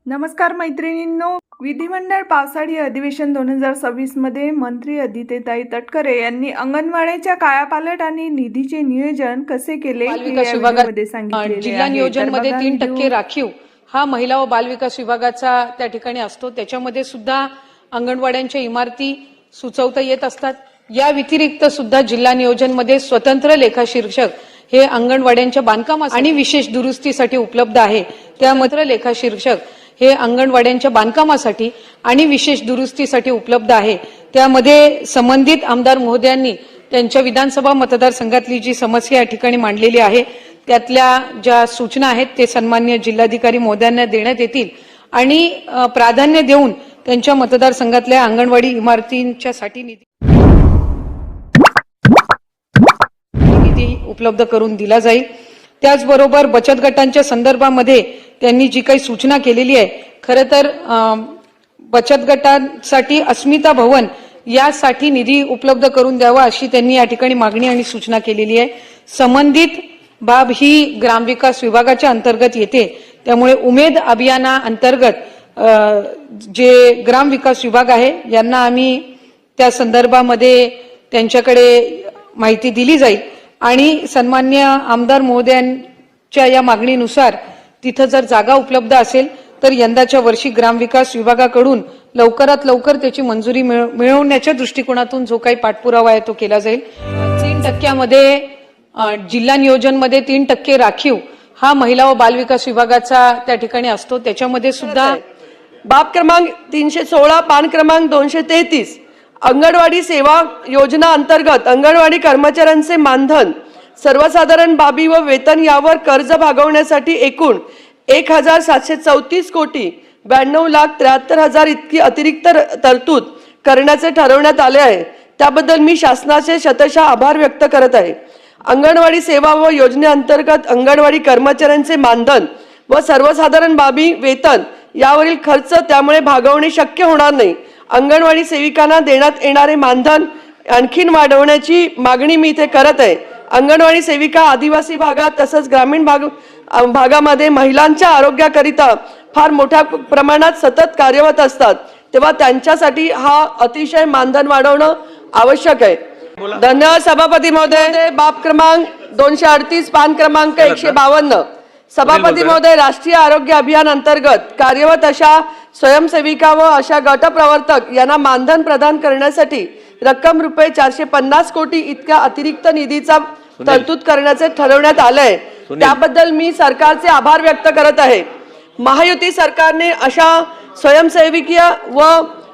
नमस्कार मैत्रिणींनो, विधिमंडळ पावसाळी अधिवेशन 2026 मध्ये मंत्री अदितीताई तटकरे यांनी अंगणवाड्याच्या कायापालट आणि निधीचे नियोजन कसे केले मध्ये सांगितले। जिल्हा नियोजन मध्ये 3% राखीव हा महिला व बालविकास विभागाचा त्या ठिकाणी असतो। त्याच्यामध्ये सुद्धा अंगणवाड्यांच्या इमारती सुचवता येत असतात। या व्यतिरिक्त सुद्धा जिल्हा नियोजन मध्ये स्वतंत्र लेखा शीर्षक हे अंगणवाड्यांच्या बांधकामासाठी आणि विशेष दुरुस्तीसाठी उपलब्ध आहे। त्यामध्ये लेखा शीर्षक हे अंगणवाड्यांच्या बांधकामासाठी आणि विशेष दुरुस्तीसाठी उपलब्ध आहे। त्यामध्ये संबंधित आमदार महोदयांनी त्यांच्या विधानसभा मतदारसंघातली जी समस्या या ठिकाणी मांडलेली आहे त्यातल्या ज्या सूचना आहेत ते सन्माननीय जिल्हाधिकारी महोदयांना देण्यात येतील आणि प्राधान्य देऊन त्यांच्या मतदारसंघातल्या अंगणवाडी इमारतींच्यासाठी निधी उपलब्ध करून दिला जाईल। त्याचबरोबर बचत गटांच्या संदर्भामध्ये त्यांनी जी काही सूचना केलेली आहे, खरं तर बचत गटांसाठी अस्मिता भवन यासाठी निधी उपलब्ध करून द्यावा अशी त्यांनी या ठिकाणी मागणी आणि सूचना केलेली आहे। संबंधित बाब ही ग्रामविकास विभागाच्या अंतर्गत येते, त्यामुळे उमेद अभियाना अंतर्गत जे ग्रामविकास विभाग आहे यांना आम्ही त्या संदर्भामध्ये त्यांच्याकडे माहिती दिली जाईल आणि सन्माननीय आमदार महोदयांच्या या मागणीनुसार तिथं जर जागा उपलब्ध असेल तर यंदाच्या वर्षी ग्रामविकास विभागाकडून लवकरात लवकर त्याची मंजुरी मिळवण्याच्या दृष्टिकोनातून जो काही पाठपुरावा आहे तो केला जाईल। 3% मध्ये जिल्हा नियोजन मध्ये 3% राखीव हा महिला व बालविकास विभागाचा त्या ठिकाणी असतो। त्याच्यामध्ये सुद्धा बाब क्रमांक 316 पान क्रमांक 233 अंगणवाडी सेवा योजना अंतर्गत अंगणवाडी कर्मचाऱ्यांचे मानधन सर्वसाधारण बाबी व वेतन यावर कर्ज भागवण्यासाठी एकूण 1734 कोटी 92,73,000 इतकी अतिरिक्त तरतूद करण्याचे ठरवण्यात आले आहे। त्याबद्दल मी शासनाचे शतशः आभार व्यक्त करत आहे। अंगणवाडी सेवा व योजनेअंतर्गत अंगणवाडी कर्मचाऱ्यांचे मानधन व सर्वसाधारण बाबी वेतन यावरील खर्च त्यामुळे भागवणे शक्य होणार नाही। अंगणवाडी सेविकांना देण्यात येणारे मानधन आणखीन वाढवण्याची मागणी मी इथे करत आहे। अंगणवाडी सेविका आदिवासी भागात तसंच ग्रामीण भागामध्ये महिलांच्या आरोग्याकरिता फार मोठ्या प्रमाणात सतत कार्यरत असतात, तेव्हा त्यांच्यासाठी हा अतिशय मानधन वाढवणं आवश्यक आहे। धन्यवाद सभापती महोदय। बाब क्रमांक 238 पान क्रमांक 152 सभापती महोदय, राष्ट्रीय आरोग्य अभियान अंतर्गत कार्यरत अशा स्वयंसेविका व अशा गटप्रवर्तक यांना मानधन प्रदान करण्यासाठी रक्कम रुपये 450 कोटी इतक्या अतिरिक्त निधीचा तरतूद करण्याचे ठरवण्यात आले। त्याबद्दल मी सरकारचे आभार व्यक्त करत आहे। महायुती सरकारने अशा स्वयंसेविकीय व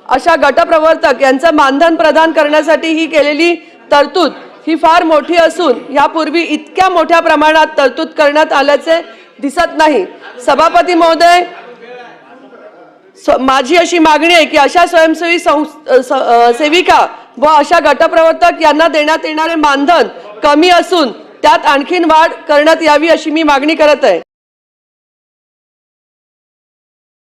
अशा गटप्रवर्तक यांचं मानधन प्रदान करण्यासाठी ही केलेली तरतूद ही फार मोठी असून यापूर्वी इतक्या मोठ्या प्रमाणात तरतूद करण्यात आल्याचे दिसत नाही। सभापती महोदय, माझी अशी मागणी आहे की अशा स्वयंसेवी सेविका व अशा गटप्रवर्तक यांना देण्यात येणारे मानधन कमी असून त्यात आणखीन वाढ करण्यात यावी अशी मी मागणी करत आहे।